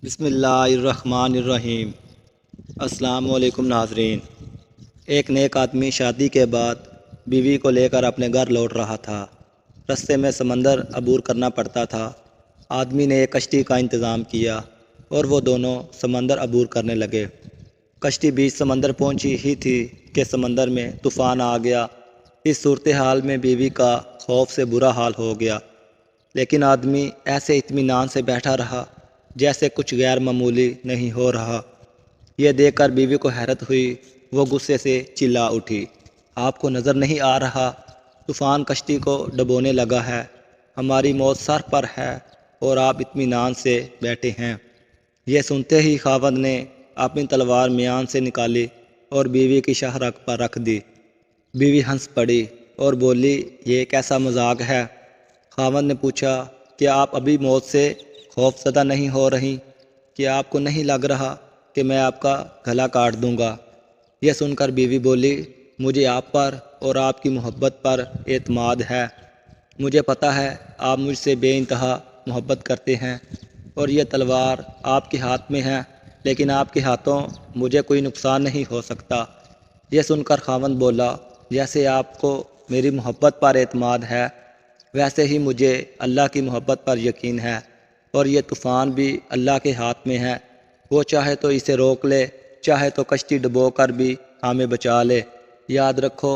بسم اللہ الرحمن الرحیم۔ السلام علیکم ناظرین۔ ایک نیک آدمی شادی کے بعد بیوی کو لے کر اپنے گھر لوٹ رہا تھا۔ رستے میں سمندر عبور کرنا پڑتا تھا۔ آدمی نے ایک کشتی کا انتظام کیا اور وہ دونوں سمندر عبور کرنے لگے۔ کشتی بیچ سمندر پہنچی ہی تھی کہ سمندر میں طوفان آ گیا۔ اس صورتحال میں بیوی کا خوف سے برا حال ہو گیا، لیکن آدمی ایسے اطمینان سے بیٹھا رہا جیسے کچھ غیر معمولی نہیں ہو رہا۔ یہ دیکھ کر بیوی کو حیرت ہوئی۔ وہ غصے سے چلا اٹھی، آپ کو نظر نہیں آ رہا؟ طوفان کشتی کو ڈبونے لگا ہے، ہماری موت سر پر ہے اور آپ اطمینان سے بیٹھے ہیں۔ یہ سنتے ہی خاوند نے اپنی تلوار میان سے نکالی اور بیوی کی شاہراہ پر رکھ دی۔ بیوی ہنس پڑی اور بولی، یہ کیسا مذاق ہے؟ خاوند نے پوچھا، کیا آپ ابھی موت سے خوف زدہ نہیں ہو رہی؟ کیا آپ کو نہیں لگ رہا کہ میں آپ کا گلا کاٹ دوں گا؟ یہ سن کر بیوی بولی، مجھے آپ پر اور آپ کی محبت پر اعتماد ہے۔ مجھے پتہ ہے آپ مجھ سے بے انتہا محبت کرتے ہیں اور یہ تلوار آپ کے ہاتھ میں ہے، لیکن آپ کے ہاتھوں مجھے کوئی نقصان نہیں ہو سکتا۔ یہ سن کر خاوند بولا، جیسے آپ کو میری محبت پر اعتماد ہے، ویسے ہی مجھے اللہ کی محبت پر یقین ہے، اور یہ طوفان بھی اللہ کے ہاتھ میں ہے۔ وہ چاہے تو اسے روک لے، چاہے تو کشتی ڈبو کر بھی ہمیں بچا لے۔ یاد رکھو،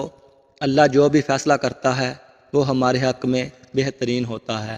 اللہ جو بھی فیصلہ کرتا ہے وہ ہمارے حق میں بہترین ہوتا ہے۔